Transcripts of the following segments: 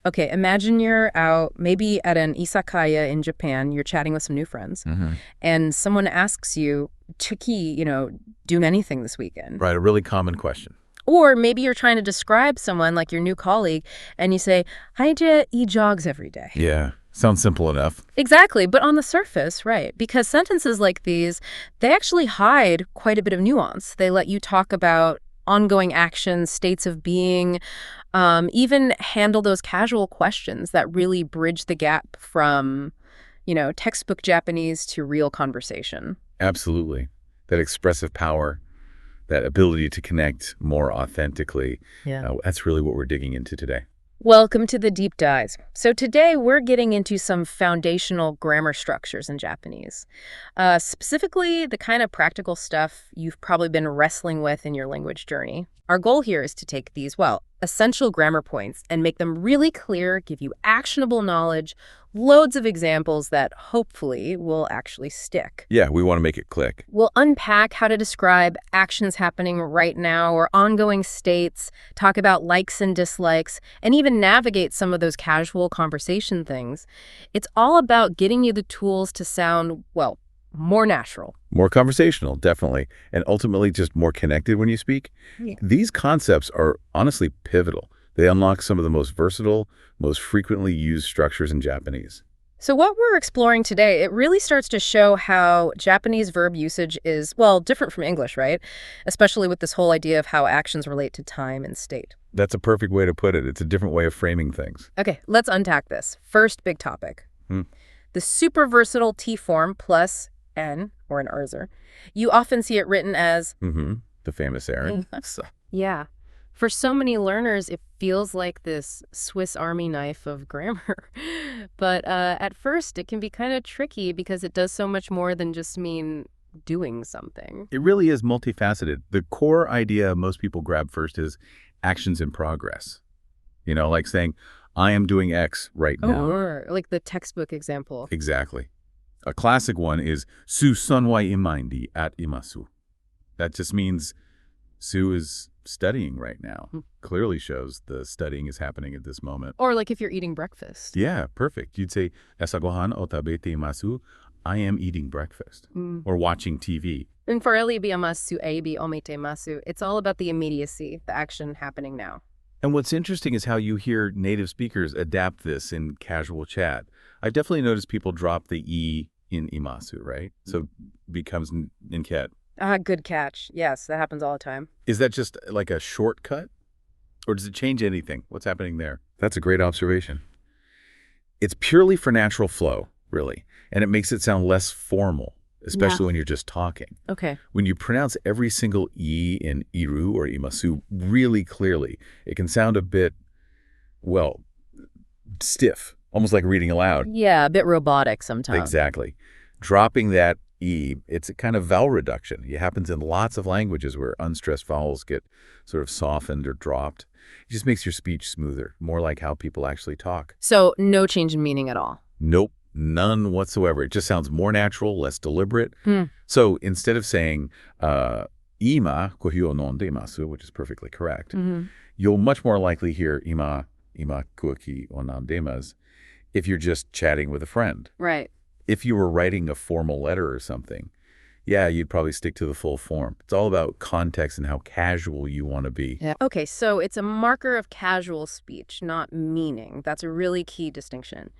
Okay, imagine you're out maybe at an izakaya in Japan, you're chatting with some new friends, and someone asks you, Chiki, do anything this weekend? Right, a really common question. Or maybe you're trying to describe someone like your new colleague, and you say, Haija, he jogs every day. Yeah, sounds simple enough. Exactly, but on the surface, right, because sentences like these, they actually hide quite a bit of nuance. They let you talk about ongoing actions, states of being, even handle those casual questions that really bridge the gap from, textbook Japanese to real conversation. Absolutely. That expressive power, that ability to connect more authentically, Yeah. that's really what we're digging into today. Welcome to the Deep Dives. So today we're getting into some foundational grammar structures in Japanese. Specifically, the kind of practical stuff you've probably been wrestling with in your language journey. Our goal here is to take these, essential grammar points and make them really clear, give you actionable knowledge, loads of examples that hopefully will actually stick. Yeah, we want to make it click. We'll unpack how to describe actions happening right now or ongoing states, talk about likes and dislikes, and even navigate some of those casual conversation things. It's all about getting you the tools to sound, more natural. More conversational, definitely, and ultimately just more connected when you speak. Yeah. These concepts are honestly pivotal. They unlock some of the most versatile, most frequently used structures in Japanese. So what we're exploring today, it really starts to show how Japanese verb usage is, different from English, right? Especially with this whole idea of how actions relate to time and state. That's a perfect way to put it. It's a different way of framing things. Okay, let's unpack this. First big topic. The super versatile T form plus N, or an erzer. You often see it written as... The famous Aaron. Yeah. For so many learners, it feels like this Swiss Army knife of grammar. But at first, it can be kind of tricky because it does so much more than just mean doing something. It really is multifaceted. The core idea most people grab first is actions in progress. Like saying, I am doing X right now. Or like the textbook example. Exactly. A classic one is Su sonwai imaindi at imasu. That just means Sue is studying right now. Clearly shows the studying is happening at this moment. Or like if you're eating breakfast. Yeah, perfect. You'd say, Asa gohan o tabete imasu. I am eating breakfast. Or watching TV. And for masu eibi omete masu, it's all about the immediacy, the action happening now. And what's interesting is how you hear native speakers adapt this in casual chat. I've definitely noticed people drop the E in imasu, right? So it becomes ninket. Good catch. Yes, that happens all the time. Is that just like a shortcut? Or does it change anything? What's happening there? That's a great observation. It's purely for natural flow, really. And it makes it sound less formal, especially when you're just talking. Okay. When you pronounce every single E in iru or imasu really clearly, it can sound a bit, stiff, almost like reading aloud. Yeah, a bit robotic sometimes. Exactly. Dropping that E, it's a kind of vowel reduction. It happens in lots of languages where unstressed vowels get sort of softened or dropped. It just makes your speech smoother, more like how people actually talk. So no change in meaning at all? Nope, none whatsoever. It just sounds more natural, less deliberate. So instead of saying, ima kohio nonde imasu, which is perfectly correct, you'll much more likely hear ima koki o nandemasu if you're just chatting with a friend. Right. If you were writing a formal letter or something, you'd probably stick to the full form. It's all about context and how casual you want to be. Yeah. Okay, so it's a marker of casual speech, not meaning. That's a really key distinction.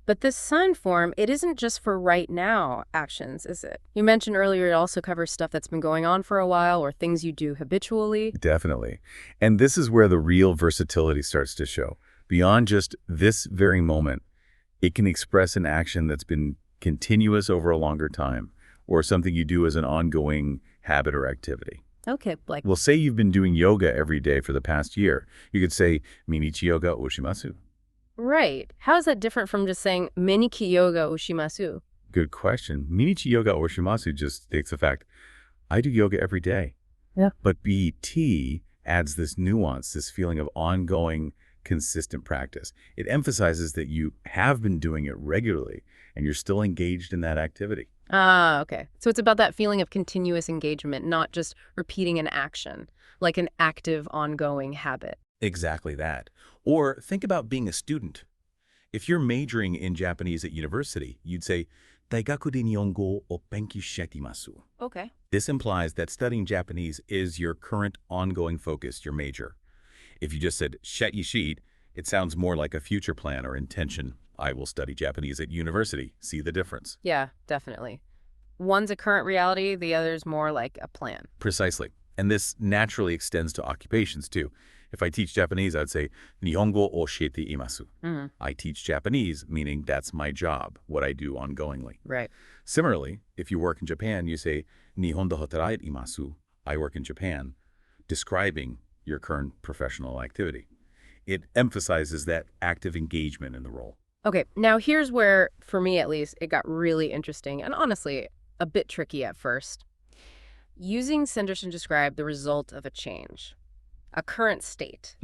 But this sign form, it isn't just for right now actions, is it? You mentioned earlier it also covers stuff that's been going on for a while or things you do habitually. Definitely. And this is where the real versatility starts to show. Beyond just this very moment, it can express an action that's been continuous over a longer time or something you do as an ongoing habit or activity. Okay, like... Well, say you've been doing yoga every day for the past year. You could say, Minichi yoga oshimasu. Right. How is that different from just saying, Meniki yoga ushimasu? Good question. Minichi yoga oshimasu just states the fact, I do yoga every day. Yeah. But BT adds this nuance, this feeling of ongoing, consistent practice. It emphasizes that you have been doing it regularly and you're still engaged in that activity. Ah, okay. So it's about that feeling of continuous engagement, not just repeating an action, like an active, ongoing habit. Exactly that. Or think about being a student. If you're majoring in Japanese at university, you'd say, 大学で日本語を勉強しています. Okay. This implies that studying Japanese is your current ongoing focus, your major. If you just said shit, it sounds more like a future plan or intention. I will study Japanese at university. See the difference? Yeah, definitely. One's a current reality, the other's more like a plan. Precisely. And this naturally extends to occupations too. If I teach Japanese, I'd say, 日本語を教えています. I teach Japanese, meaning that's my job, what I do ongoingly. Right. Similarly, if you work in Japan, you say, 日本で働いています. I work in Japan, describing your current professional activity. It emphasizes that active engagement in the role. Okay, now here's where, for me at least, it got really interesting and honestly a bit tricky at first. Using Sanderson to describe the result of a change, a current state.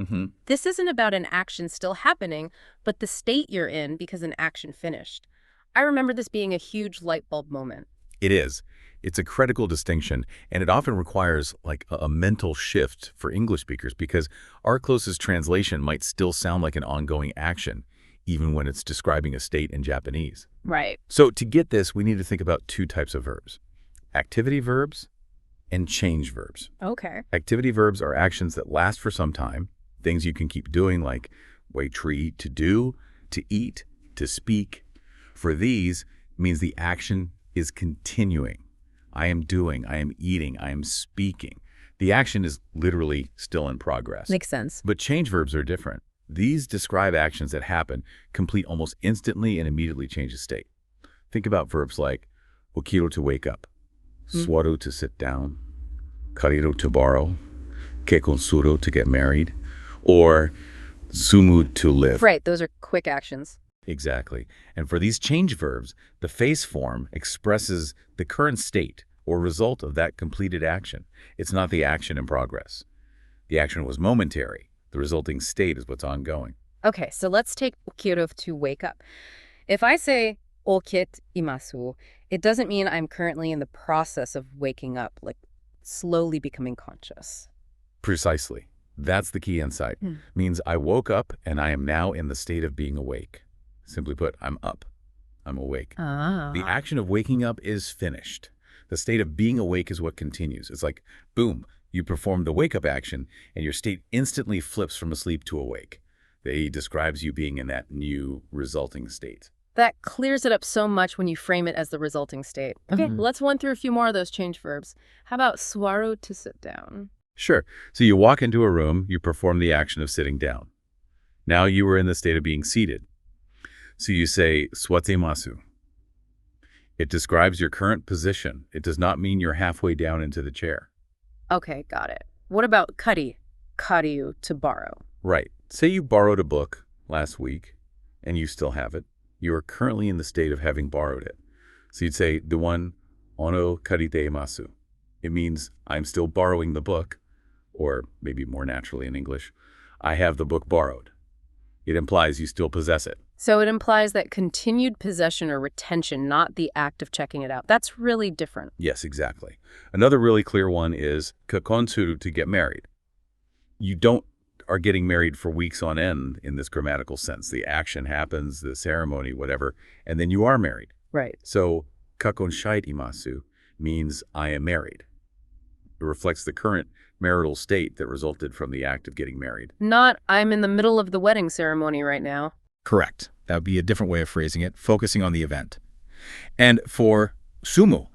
This isn't about an action still happening, but the state you're in because an action finished. I remember this being a huge light bulb moment. It is. It's a critical distinction, and it often requires like a mental shift for English speakers because our closest translation might still sound like an ongoing action, even when it's describing a state in Japanese. Right. So to get this, we need to think about two types of verbs: activity verbs and change verbs. Okay. Activity verbs are actions that last for some time, things you can keep doing like wait tree, to do, to eat, to speak. For these, means the action is continuing. I am doing, I am eating, I am speaking. The action is literally still in progress. Makes sense. But change verbs are different. These describe actions that happen, complete almost instantly and immediately change the state. Think about verbs like okiru to wake up, swaru to sit down, kariru to borrow, kekonsuru to get married, or sumu to live. Right, those are quick actions. Exactly. And for these change verbs, the face form expresses the current state or result of that completed action. It's not the action in progress. The action was momentary. The resulting state is what's ongoing. Okay, so let's take okiru to wake up. If I say okit imasu, it doesn't mean I'm currently in the process of waking up, like slowly becoming conscious. Precisely. That's the key insight. Means I woke up and I am now in the state of being awake. Simply put, I'm up. I'm awake. The action of waking up is finished. The state of being awake is what continues. It's like, boom, you perform the wake-up action, and your state instantly flips from asleep to awake. He describes you being in that new resulting state. That clears it up so much when you frame it as the resulting state. Okay, let's run through a few more of those change verbs. How about swaru to sit down? Sure. So you walk into a room, you perform the action of sitting down. Now you are in the state of being seated. So you say, suwatemasu. It describes your current position. It does not mean you're halfway down into the chair. Okay, got it. What about kariu to borrow? Right. Say you borrowed a book last week, and you still have it. You are currently in the state of having borrowed it. So you'd say, duwan ono karitemasu. It means I'm still borrowing the book, or maybe more naturally in English, I have the book borrowed. It implies you still possess it. So it implies that continued possession or retention, not the act of checking it out. That's really different. Yes, exactly. Another really clear one is kakonsuru, to get married. You are getting married for weeks on end in this grammatical sense. The action happens, the ceremony, whatever, and then you are married. Right. So kakonshaite imasu means I am married. It reflects the current marital state that resulted from the act of getting married. Not I'm in the middle of the wedding ceremony right now. Correct. That would be a different way of phrasing it, focusing on the event. And for sumu,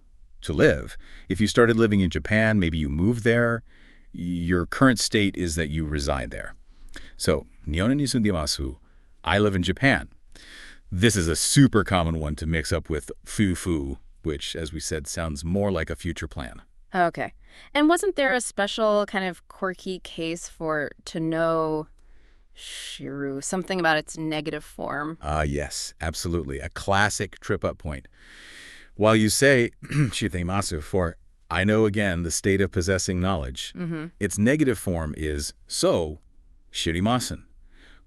to live, if you started living in Japan, maybe you moved there, your current state is that you reside there. So, Nihon ni sundimasu, I live in Japan. This is a super common one to mix up with fufu, which, as we said, sounds more like a future plan. Okay. And wasn't there a special kind of quirky case for to know shiru, something about its negative form? Yes, absolutely. A classic trip-up point. While you say shitemasu for I know again the state of possessing knowledge, its negative form is so shirimasen.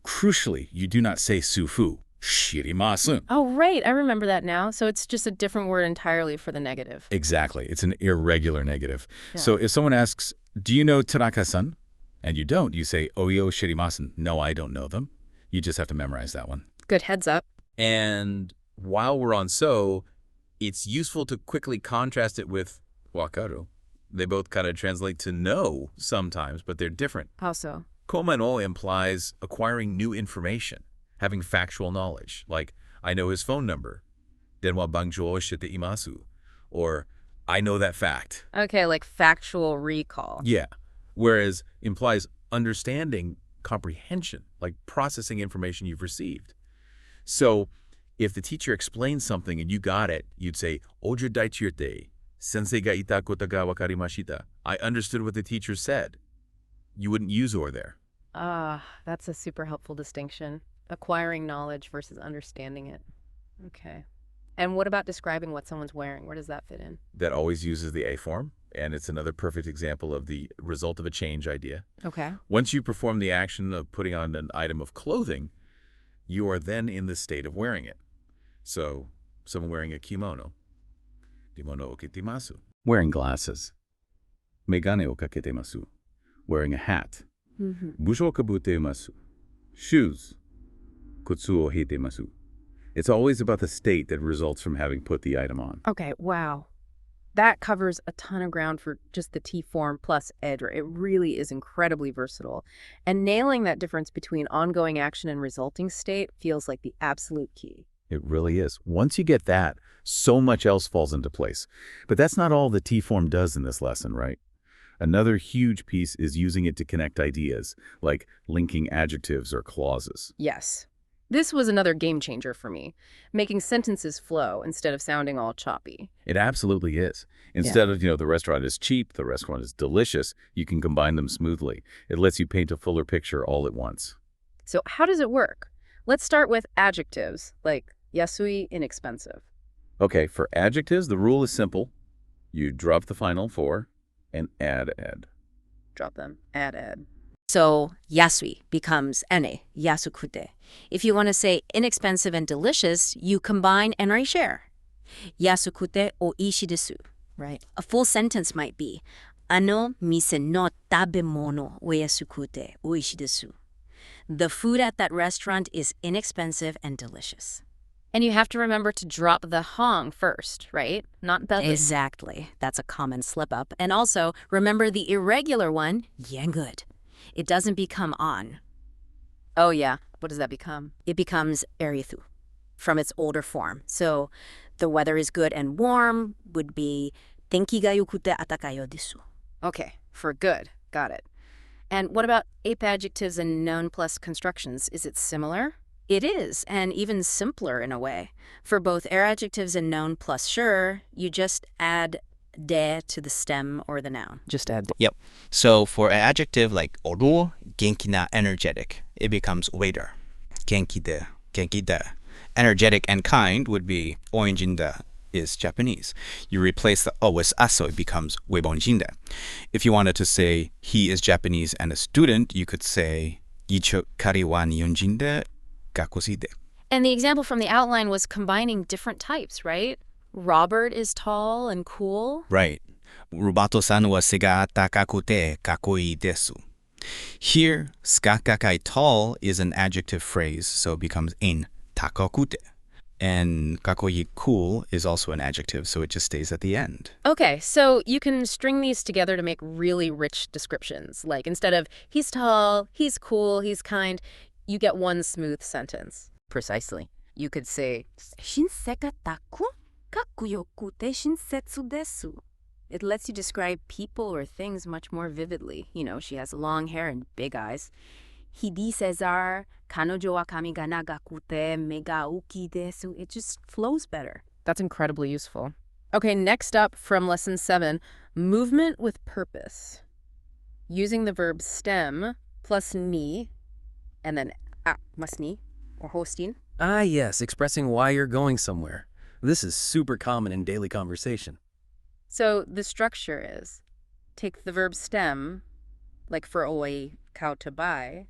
Crucially, you do not say sufu, shirimasen. Oh, right. I remember that now. So it's just a different word entirely for the negative. Exactly. It's an irregular negative. Yeah. So if someone asks, do you know Tanaka-san? And you don't. You say, oyo shirimasen. No, I don't know them. You just have to memorize that one. Good heads up. And while we're on so, it's useful to quickly contrast it with wakaru. They both kind of translate to know sometimes, but they're different. How so? Koma no implies acquiring new information, having factual knowledge, like I know his phone number, denwa bangjo shite imasu, or I know that fact. Okay, like factual recall. Yeah, whereas implies understanding, comprehension, like processing information you've received. So if the teacher explains something and you got it, you'd say, Ojo daichirte, sensei ga ita kota ga wakarimashita. I understood what the teacher said. You wouldn't use or there. That's a super helpful distinction. Acquiring knowledge versus understanding it. Okay. And what about describing what someone's wearing? Where does that fit in? That always uses the A form, and it's another perfect example of the result of a change idea. Okay. Once you perform the action of putting on an item of clothing, you are then in the state of wearing it. So, someone wearing a kimono. Kimono o kitimasu. Wearing glasses. Megane o kaketemasu. Wearing a hat. Busho o kabutemasu. Shoes. Kutsu o hitemasu. It's always about the state that results from having put the item on. Okay, wow. That covers a ton of ground for just the T form plus ed. It really is incredibly versatile. And nailing that difference between ongoing action and resulting state feels like the absolute key. It really is. Once you get that, so much else falls into place. But that's not all the T-form does in this lesson, right? Another huge piece is using it to connect ideas, like linking adjectives or clauses. Yes. This was another game changer for me, making sentences flow instead of sounding all choppy. It absolutely is. Instead of, the restaurant is cheap, the restaurant is delicious, you can combine them smoothly. It lets you paint a fuller picture all at once. So how does it work? Let's start with adjectives, like yasui, inexpensive. Okay, for adjectives, the rule is simple. You drop the final for and add ed. Drop them. Add ed. So yasui becomes ene, yasukute. If you want to say inexpensive and delicious, you combine and share. Yasukute o ishi desu, right? A full sentence might be, ano mise no tabemono o yasukute o ishi desu. The food at that restaurant is inexpensive and delicious. And you have to remember to drop the hong first, right? Not belly. Exactly. That's a common slip-up. And also, remember the irregular one, good. It doesn't become on. Oh, yeah. What does that become? It becomes erithu from its older form. So the weather is good and warm would be tenki ga yokute atakayo desu. Okay, for good. Got it. And what about ape adjectives and noun plus constructions? Is it similar? It is, and even simpler in a way. For both air adjectives and noun plus sure, you just add de to the stem or the noun. Just add de. Yep. So for an adjective like oru, genki na energetic, it becomes waiter. Genki de. Energetic and kind would be oinjinda is Japanese. You replace the o with aso, it becomes webonjinda. If you wanted to say he is Japanese and a student, you could say icho kari wa nihonjin de. And the example from the outline was combining different types, right? Robert is tall and cool. Right. Rubato-san wa se ga takakute kakoi desu. Here, skakakai tall is an adjective phrase, so it becomes in takakute. And kakoi cool is also an adjective, so it just stays at the end. Okay, so you can string these together to make really rich descriptions. Like instead of he's tall, he's cool, he's kind, you get one smooth sentence. Precisely. You could say, shinsei ga taku kakuyokute shinsetsu desu. It lets you describe people or things much more vividly. She has long hair and big eyes. Hidi Cesar, kanojo wa kami ga nagakute me ga uki desu. It just flows better. That's incredibly useful. Okay, next up from lesson 7, movement with purpose. Using the verb stem plus ni, and then mas ni, or hostin. Ah, yes, expressing why you're going somewhere. This is super common in daily conversation. So the structure is, take the verb stem, like for oi, cow to buy,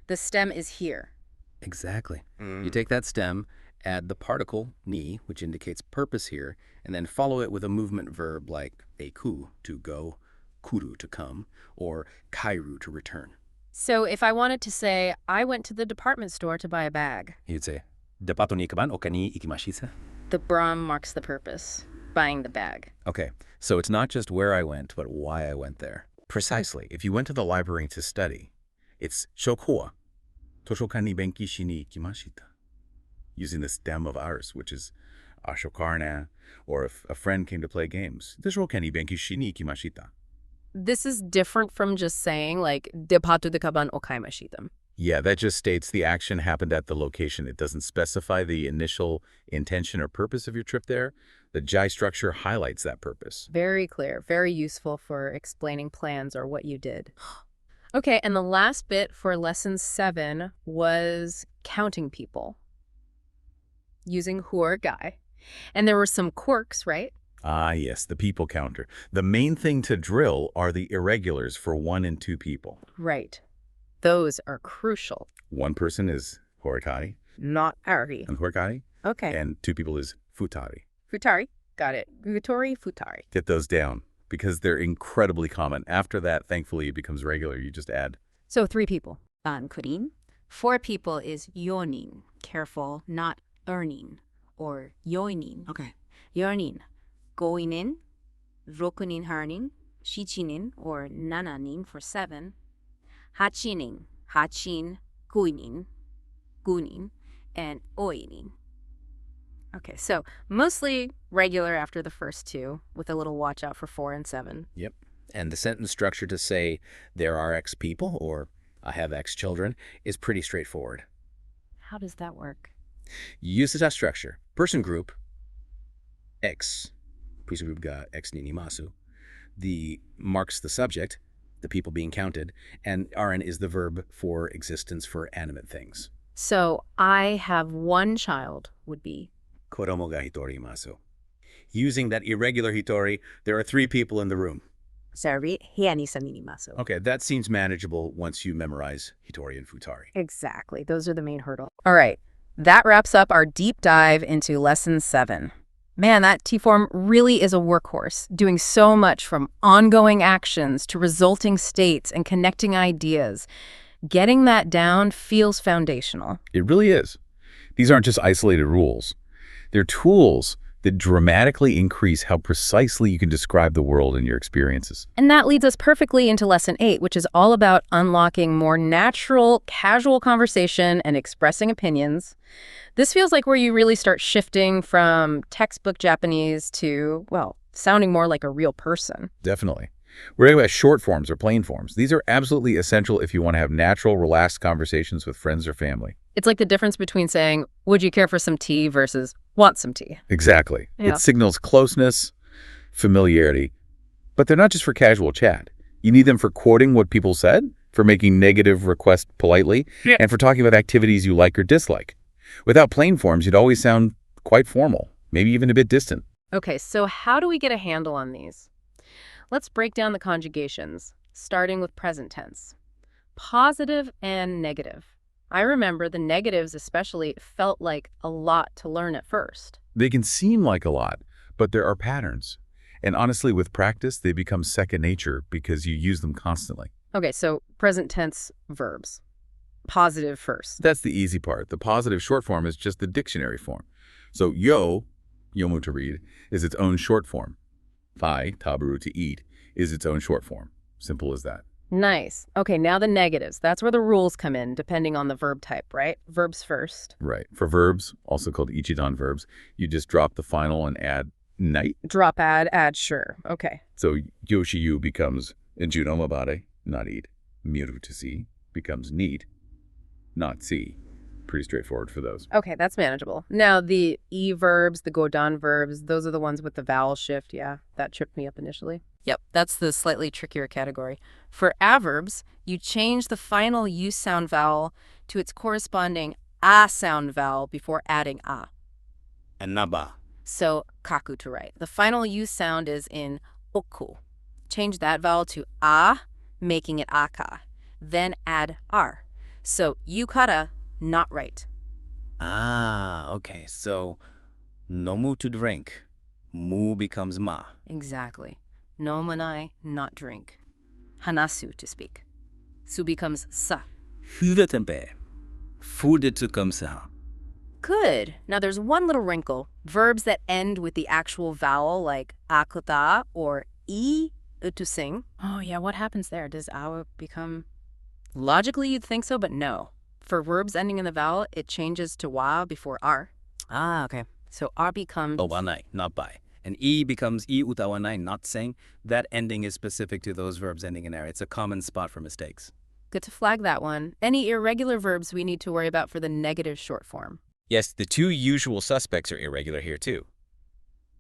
the stem is here. Exactly. You take that stem, add the particle ni, which indicates purpose here, and then follow it with a movement verb like eiku, to go, kuru to come, or kairu to return. So if I wanted to say, I went to the department store to buy a bag, You'd say, Depato ni ikaban oka ni ikimashita? the bram marks the purpose, buying the bag. Okay, so it's not just where I went, but why I went there. Precisely. If you went to the library to study, it's shokuwa. Toshokan ni benki shi ni ikimashita. Using the stem of ours, which is ashokarna, or if a friend came to play games, Toshokan ni benki shi ni ikimashita. This is different from just saying, like, depato de kaban okaimashitam. Yeah, that just states the action happened at the location. It doesn't specify the initial intention or purpose of your trip there. The jai structure highlights that purpose. Very clear, very useful for explaining plans or what you did. Okay, and the last bit for lesson 7 was counting people using hu or gai. And there were some quirks, right? Ah, yes, the people counter. The main thing to drill are the irregulars for 1 and 2 people. Right. Those are crucial. 1 person is horikari Not ari. and horikari, Okay. and 2 people is futari. Futari. Got it. Gutori, futari. Get those down because they're incredibly common. After that, thankfully, it becomes regular. You just add. So 3 people. Kurin. 4 people is yonin. Careful, not earning. Or yoinin. Okay. Yonin. Going in. Rokunin harnin. Shichinin or nananin for 7. Hachinin. Hachin. Guinin. Gunin. And oinin. Okay, so mostly regular after the first 2, with a little watch out for 4 and 7. Yep. And the sentence structure to say, there are X people, or I have X children, is pretty straightforward. How does that work? Use the structure. Person group, X. Person group ga X ni nimasu. The marks the subject, the people being counted, and RN is the verb for existence for animate things. So I have 1 child would be. Koromo ga hitori imasu. Using that irregular hitori, there are 3 people in the room. Sorry, hiani saninimasu. Okay, that seems manageable once you memorize hitori and futari. Exactly. Those are the main hurdles. All right. That wraps up our deep dive into lesson 7. Man, that T-form really is a workhorse, doing so much from ongoing actions to resulting states and connecting ideas. Getting that down feels foundational. It really is. These aren't just isolated rules. They're tools that dramatically increase how precisely you can describe the world and your experiences. And that leads us perfectly into lesson 8, which is all about unlocking more natural, casual conversation and expressing opinions. This feels like where you really start shifting from textbook Japanese to, well, sounding more like a real person. Definitely. We're talking about short forms or plain forms. These are absolutely essential if you want to have natural, relaxed conversations with friends or family. It's like the difference between saying, would you care for some tea versus want some tea? Exactly. Yeah. It signals closeness, familiarity, but they're not just for casual chat. You need them for quoting what people said, for making negative requests politely, and for talking about activities you like or dislike. Without plain forms, you'd always sound quite formal, maybe even a bit distant. Okay, so how do we get a handle on these? Let's break down the conjugations, starting with present tense. Positive and negative. I remember the negatives especially felt like a lot to learn at first. They can seem like a lot, but there are patterns. And honestly, with practice, they become second nature because you use them constantly. Okay, so present tense verbs. Positive first. That's the easy part. The positive short form is just the dictionary form. So yomu to read, is its own short form. Fai, tabaru to eat, is its own short form. Simple as that. Nice. Okay, now the negatives. That's where the rules come in, depending on the verb type, right? Verbs first. Right. For verbs, also called ichidan verbs, you just drop the final and add night. Drop, add, sure. Okay. So yoshiyu becomes junomabare, not eat. Miru to see becomes need, not see. Pretty straightforward for those. Okay, that's manageable. Now, the E verbs, the godan verbs, those are the ones with the vowel shift. Yeah, that tripped me up initially. Yep, that's the slightly trickier category. For adverbs, you change the final U sound vowel to its corresponding A sound vowel before adding A. And naba. So, kaku to write. The final U sound is in oku. Change that vowel to A, making it aka. Then add R. So, yukara, not right. Ah, okay. So, nomu to drink. Mu becomes ma. Exactly. nomanai, not drink. Hanasu, to speak. Su becomes sa. Hudatempe. Fudetukamsa. Good. Now there's one little wrinkle. Verbs that end with the actual vowel, like akuta or I, to sing. Oh yeah, what happens there? Does awa become... Logically, you'd think so, but no. For verbs ending in the vowel, it changes to wa before r. Ah, okay. So r becomes... Owanai, not by. And E becomes I utawanai, not saying. That ending is specific to those verbs ending in air. It's a common spot for mistakes. Good to flag that one. Any irregular verbs we need to worry about for the negative short form? Yes, the two usual suspects are irregular here too.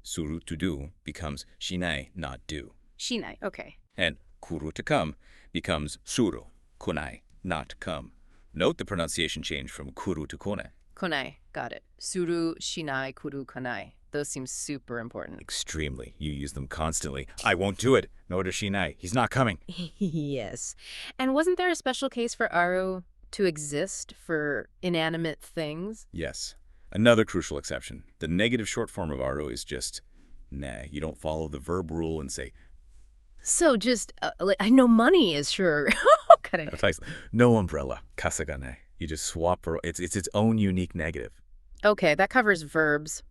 Suru to do becomes shinai, not do. Shinai, okay. And kuru to come becomes suru, kunai, not come. Note the pronunciation change from kuru to kone. Konai, got it. Suru, shinai, kuru, kanai. Those seem super important. Extremely. You use them constantly. I won't do it. Nor does shinai. He's not coming. Yes. And wasn't there a special case for aru to exist for inanimate things? Yes. Another crucial exception. The negative short form of aru is just nah. You don't follow the verb rule and say So just, I know money is sure. no umbrella, kasagane. You just swap. It's its own unique negative. Okay, that covers verbs.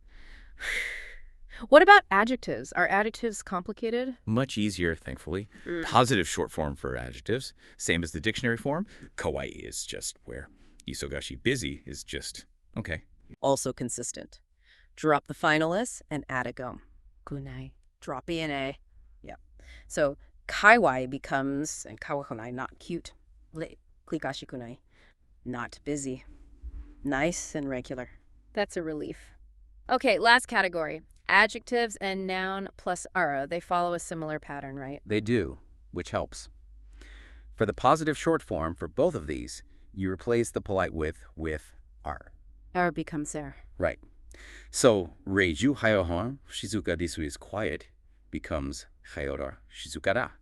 What about adjectives? Are adjectives complicated? Much easier, thankfully. Positive short form for adjectives, same as the dictionary form. Kawaii is just where. Isogashi, busy, is just okay. Also consistent. Drop the final S and add a gum. Kunai. Drop ina. Yep. So kaiwai becomes, and kawakonai, not cute. Klikashi kunai. Not busy. Nice and regular. That's a relief. Okay, last category. Adjectives and noun plus ara. They follow a similar pattern, right? They do, which helps. For the positive short form for both of these, you replace the polite with are. Ara becomes there. Right. So, reiju hayohon shizuka desu is quiet becomes hayora shizukara.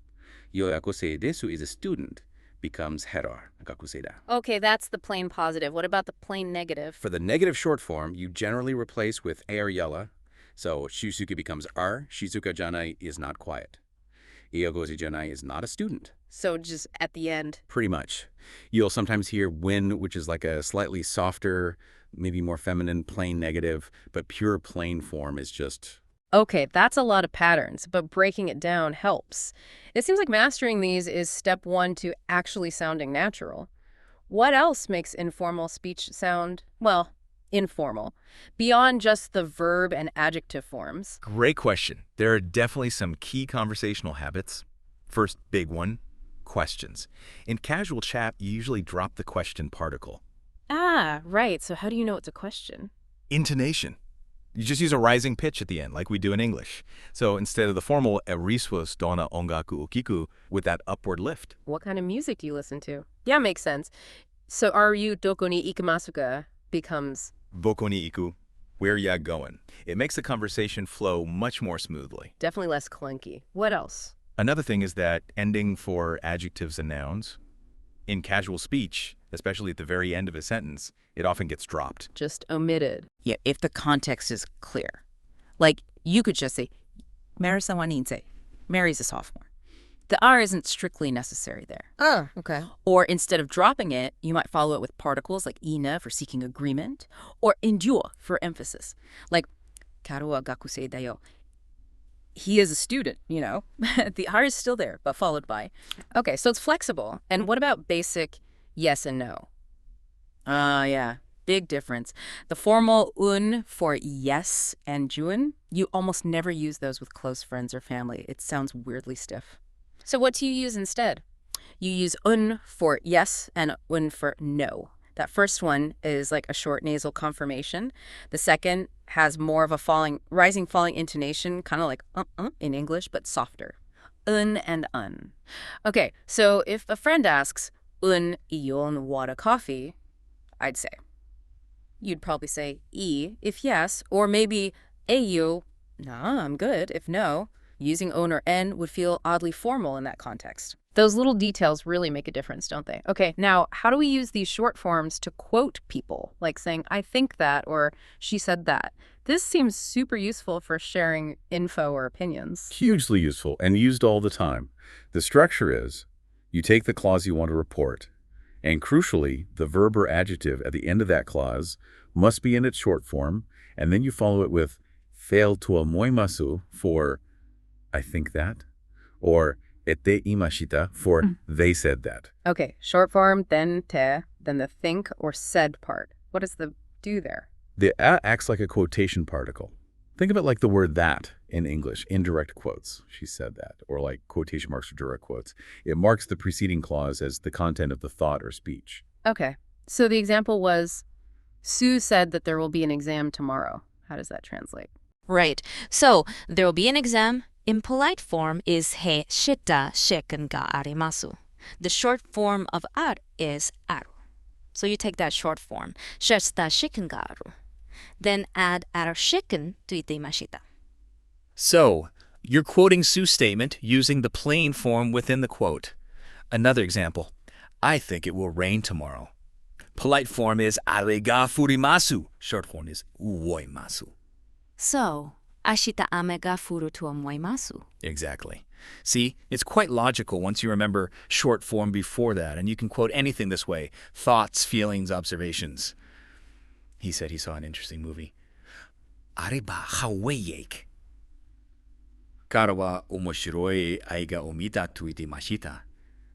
Yoyakose desu is a student becomes heror gakusei da. Okay, that's the plain positive. What about the plain negative? For the negative short form, you generally replace with air yella. So Shusuke becomes ar, Shizuka janai is not quiet. Iogozi janai is not a student. So just at the end. Pretty much. You'll sometimes hear win, which is like a slightly softer, maybe more feminine, plain negative, but pure plain form is just... Okay, that's a lot of patterns, but breaking it down helps. It seems like mastering these is step one to actually sounding natural. What else makes informal speech sound, well, informal, beyond just the verb and adjective forms? Great question. There are definitely some key conversational habits. First big one, questions. In casual chat, you usually drop the question particle. Ah, right. So how do you know it's a question? Intonation. You just use a rising pitch at the end, like we do in English. So instead of the formal erisos dona ongaku ukiku with that upward lift. What kind of music do you listen to? Yeah, makes sense. So are you doko ni ikimasu ka becomes Boko ni iku, where ya going? It makes the conversation flow much more smoothly. definitely less clunky. What else? Another thing is that ending for adjectives and nouns, in casual speech, especially at the very end of a sentence, it often gets dropped. Just omitted. Yeah, if the context is clear. Like, you could just say, Marisa Waninse. Mary's a sophomore. The R isn't strictly necessary there. Oh, okay. Or instead of dropping it, you might follow it with particles like ina for seeking agreement, or endure for emphasis. Like, karu wa gakusei da yo. He is a student, you know. The R is still there, but followed by. Okay, so it's flexible. And what about basic yes and no? Yeah, big difference. The formal un for yes and jun, you almost never use those with close friends or family. It sounds weirdly stiff. So what do you use instead? You use un for yes and un for no. That first one is like a short nasal confirmation. The second has more of a rising falling intonation, kind of like in English, but softer. Un and un. Okay, so if a friend asks, un iyon water coffee, I'd say. You'd probably say e if yes, or maybe ayu, nah, I'm good, if no. Using on or n would feel oddly formal in that context. Those little details really make a difference, don't they? Okay, now, how do we use these short forms to quote people, like saying, I think that, or she said that? This seems super useful for sharing info or opinions. Hugely useful and used all the time. The structure is, you take the clause you want to report, and crucially, the verb or adjective at the end of that clause must be in its short form, and then you follow it with fail to omoimasu for I think that, or ete imashita for they said that. Okay, short form, then te, then the think or said part. What does the do there? The a acts like a quotation particle. Think of it like the word that in English, indirect quotes. She said that, or like quotation marks or direct quotes. It marks the preceding clause as the content of the thought or speech. Okay, so the example was, Sue said that there will be an exam tomorrow. How does that translate? Right. So there will be an exam. In polite form is he shita shiken ga arimasu. The short form of ar is aru. So you take that short form, shita shiken ga aru. Then add aru shiken to ite imashita. So, you're quoting Sue's statement using the plain form within the quote. Another example, I think it will rain tomorrow. Polite form is are ga furimasu. Short form is uoimasu. So, ashita ame ga furu to omoimasu. Exactly. See, it's quite logical once you remember short form before that, and you can quote anything this way. Thoughts, feelings, observations. He said he saw an interesting movie. Areba hawaiiake. Kara wa omoshiroi ai ga omita to itemashita.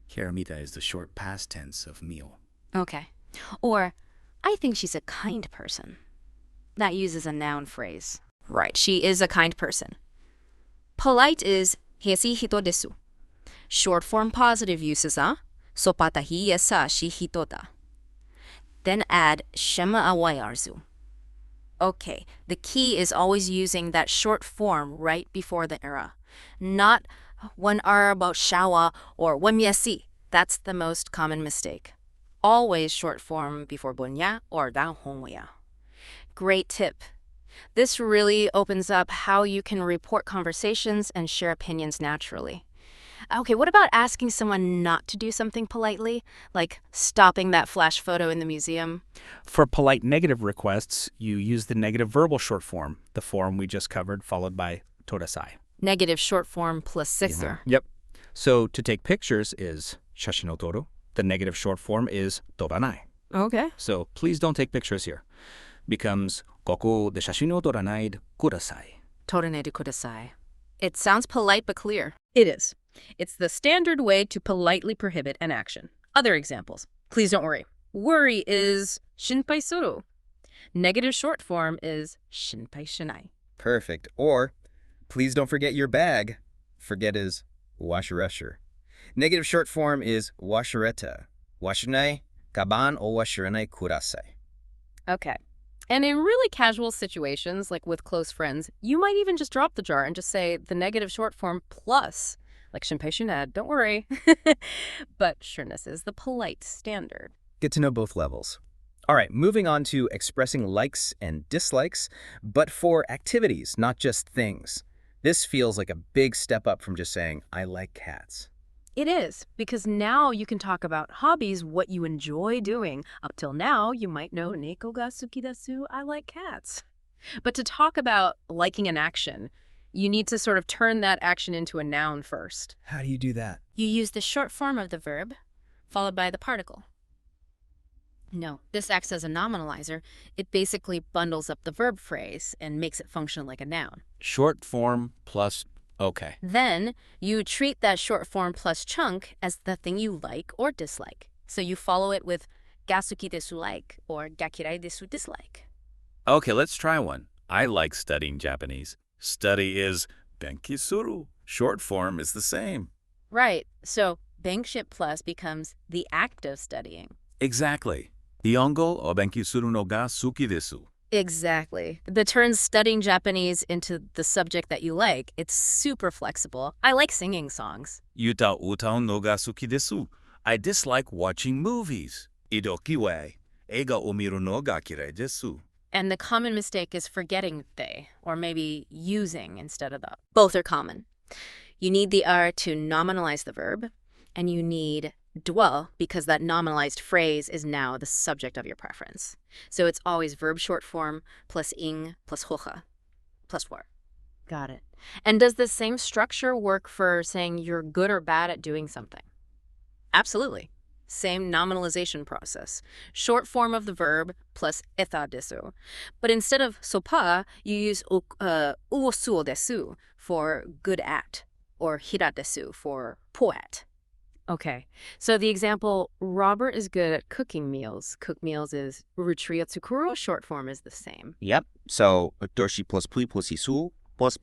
Here, omita is the short past tense of meal. Okay. Or, I think she's a kind person. That uses a noun phrase. Right, she is a kind person. Polite is heishi hito desu. Short form positive uses a sopata hi yasashi hito da. Then add shema awai arzu. Okay, the key is always using that short form right before the era. Not one are about shawa or wemyasi. That's the most common mistake. Always short form before bunya or da hongoya. Great tip. This really opens up how you can report conversations and share opinions naturally. Okay, what about asking someone not to do something politely, like stopping that flash photo in the museum? For polite negative requests, you use the negative verbal short form, the form we just covered, followed by todasai. Negative short form plus sixer. Yep. So to take pictures is shashino toru. The negative short form is toranai. Okay. So please don't take pictures here. Becomes koku de shashino toranai kudasai. Toranedu kudasai. It sounds polite but clear. It is. It's the standard way to politely prohibit an action. Other examples. Please don't worry. Worry is shinpai suru. Negative short form is shinpai shinai. Perfect. Or, please don't forget your bag. Forget is washiresher. Negative short form is washireta. Washinai, kaban o washirenai kudasai. Okay. And in really casual situations, like with close friends, you might even just drop the jar and just say the negative short form plus, like shinpai shinai, don't worry. But sureness is the polite standard. Get to know both levels. All right, moving on to expressing likes and dislikes, but for activities, not just things. This feels like a big step up from just saying, I like cats. It is, because now you can talk about hobbies, what you enjoy doing. Up till now, you might know neko ga suki desu, I like cats. But to talk about liking an action, you need to sort of turn that action into a noun first. How do you do that? You use the short form of the verb, followed by the particle. No, this acts as a nominalizer. It basically bundles up the verb phrase and makes it function like a noun. Short form plus okay. Then you treat that short form plus chunk as the thing you like or dislike. So you follow it with gasuki desu like or gakirai desu dislike. Okay, let's try one. I like studying Japanese. Study is benki suru. Short form is the same. Right. So benkship plus becomes the act of studying. Exactly. Nihongo o benki suru no ga suki desu. Exactly. The turns studying Japanese into the subject that you like. It's super flexible. I like singing songs. Yuta utau no ga suki desu. I dislike watching movies. Idoki wa eiga o miru no ga kirai desu. And the common mistake is forgetting they, or maybe using instead of the. Both are common. You need the R to nominalize the verb, And you need dwell because that nominalized phrase is now the subject of your preference. So it's always verb short form plus ing plus hoja plus war. Got it. And does the same structure work for saying you're good or bad at doing something? Absolutely. Same nominalization process. Short form of the verb plus eta desu. But instead of sopa, you use uosuo desu for good at, or hira desu for poet. Okay, so the example, Robert is good at cooking meals. Cook meals is rutriya tsukuro, short form is the same. Yep. So dorshi plus pui plus isu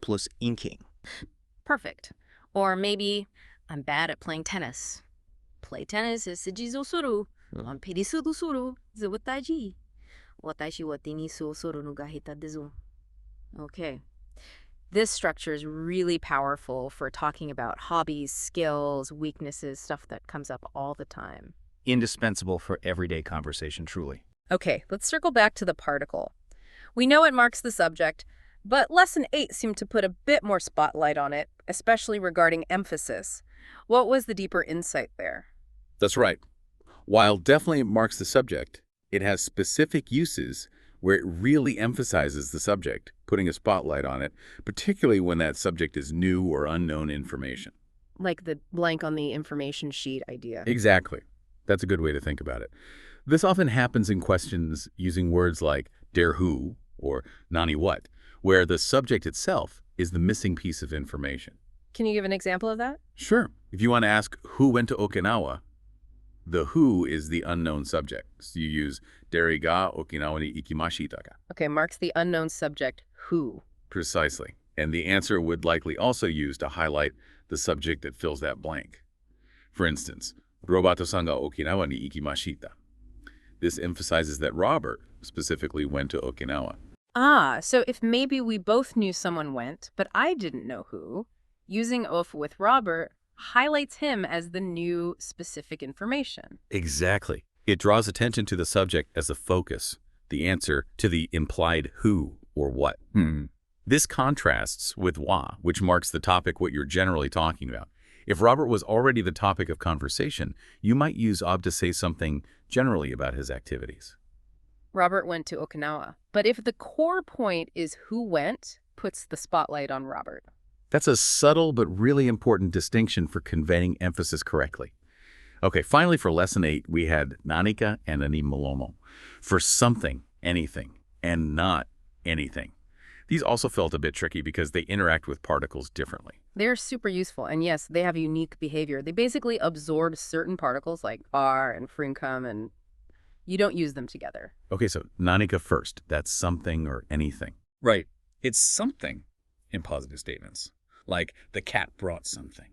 plus inking. Perfect. Or maybe, I'm bad at playing tennis. Play tennis is sejizo suru. Wampirisu du suru. Zuwataji. Watashi wa tenisu suru no ga hita desu. Okay. This structure is really powerful for talking about hobbies, skills, weaknesses, stuff that comes up all the time. Indispensable for everyday conversation, truly. Okay, let's circle back to the particle. We know it marks the subject, but Lesson 8 seemed to put a bit more spotlight on it, especially regarding emphasis. What was the deeper insight there? That's right. While definitely marks the subject, it has specific uses where it really emphasizes the subject, putting a spotlight on it, particularly when that subject is new or unknown information. Like the blank on the information sheet idea. Exactly. That's a good way to think about it. This often happens in questions using words like der who or nani what, where the subject itself is the missing piece of information. Can you give an example of that? Sure. If you want to ask who went to Okinawa, the who is the unknown subject. So you use deri ga Okinawa ni ikimashita ka. Okay, marks the unknown subject, who. Precisely. And the answer would likely also use to highlight the subject that fills that blank. For instance, Robato-san ga Okinawa ni ikimashita. This emphasizes that Robert specifically went to Okinawa. Ah, so if maybe we both knew someone went, but I didn't know who, using of with Robert highlights him as the new specific information. Exactly. It draws attention to the subject as the focus, the answer to the implied who or what. This contrasts with wa, which marks the topic what you're generally talking about. If Robert was already the topic of conversation, you might use ob to say something generally about his activities. Robert went to Okinawa. But if the core point is who went, puts the spotlight on Robert. That's a subtle but really important distinction for conveying emphasis correctly. Okay, finally for Lesson 8, we had nanika and ani malomo. For something, anything, and not anything. These also felt a bit tricky because they interact with particles differently. They're super useful, and yes, they have unique behavior. They basically absorb certain particles like are and frincum, and you don't use them together. Okay, so nanika first. That's something or anything. Right. It's something in positive statements. Like, the cat brought something.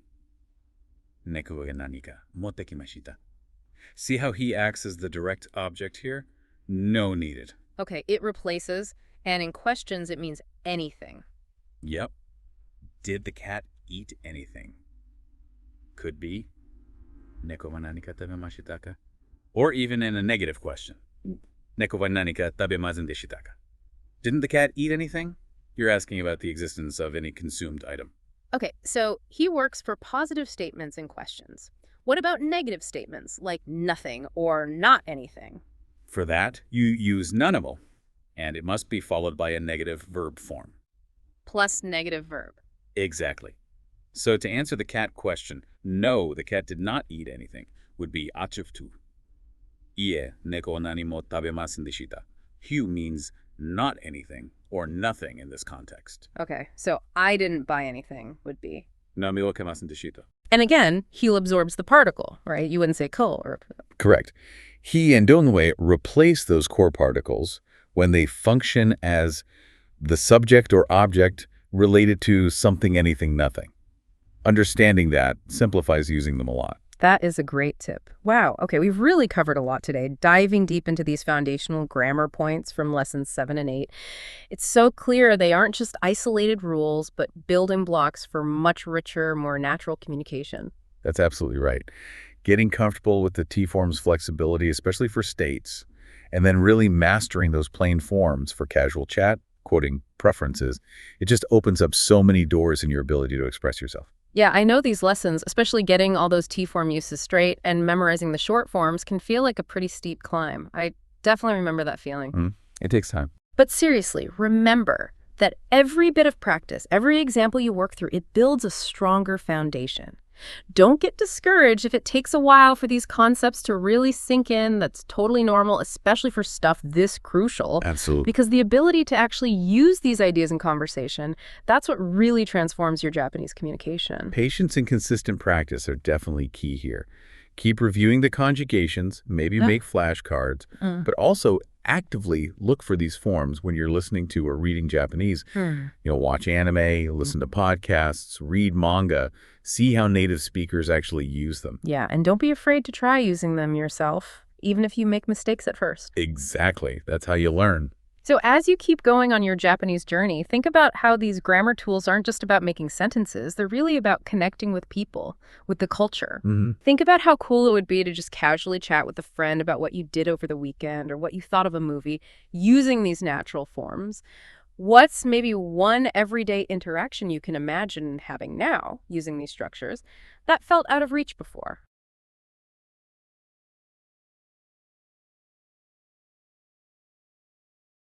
Neko ga nanika motte kimashita. See how he acts as the direct object here? No needed. Okay, it replaces, and in questions it means anything. Yep. Did the cat eat anything? Could be. Neko wa nanika tabemashita ka? Or even in a negative question. Neko wa nanika tabemazen deshita ka? Didn't the cat eat anything? You're asking about the existence of any consumed item. Okay, so he works for positive statements and questions. What about negative statements like nothing or not anything? For that, you use noneable, and it must be followed by a negative verb form. Plus negative verb. Exactly. So to answer the cat question, no, the cat did not eat anything, would be achuftu. Ie neko wa nani mo tabemasen deshita. Hugh means not anything or nothing in this context. Okay, so I didn't buy anything would be. Nami wa kemasen deshita. And again, he absorbs the particle, right? You wouldn't say ko or... Correct. He and donwei replace those core particles when they function as the subject or object related to something, anything, nothing. Understanding that simplifies using them a lot. That is a great tip. Wow. Okay, we've really covered a lot today, diving deep into these foundational grammar points from lessons 7 and 8. It's so clear they aren't just isolated rules, but building blocks for much richer, more natural communication. That's absolutely right. Getting comfortable with the T-form's flexibility, especially for states, and then really mastering those plain forms for casual chat, quoting preferences, it just opens up so many doors in your ability to express yourself. Yeah, I know these lessons, especially getting all those T-form uses straight and memorizing the short forms, can feel like a pretty steep climb. I definitely remember that feeling. It takes time. But seriously, remember that every bit of practice, every example you work through, it builds a stronger foundation. Don't get discouraged if it takes a while for these concepts to really sink in. That's totally normal, especially for stuff this crucial. Absolutely. Because the ability to actually use these ideas in conversation, that's what really transforms your Japanese communication. Patience and consistent practice are definitely key here. Keep reviewing the conjugations, maybe make flashcards, but also actively look for these forms when you're listening to or reading Japanese. Watch anime, listen to podcasts, read manga, see how native speakers actually use them. Yeah, and don't be afraid to try using them yourself, even if you make mistakes at first. Exactly. That's how you learn. So as you keep going on your Japanese journey, think about how these grammar tools aren't just about making sentences. They're really about connecting with people, with the culture. Think about how cool it would be to just casually chat with a friend about what you did over the weekend or what you thought of a movie using these natural forms. What's maybe one everyday interaction you can imagine having now using these structures that felt out of reach before?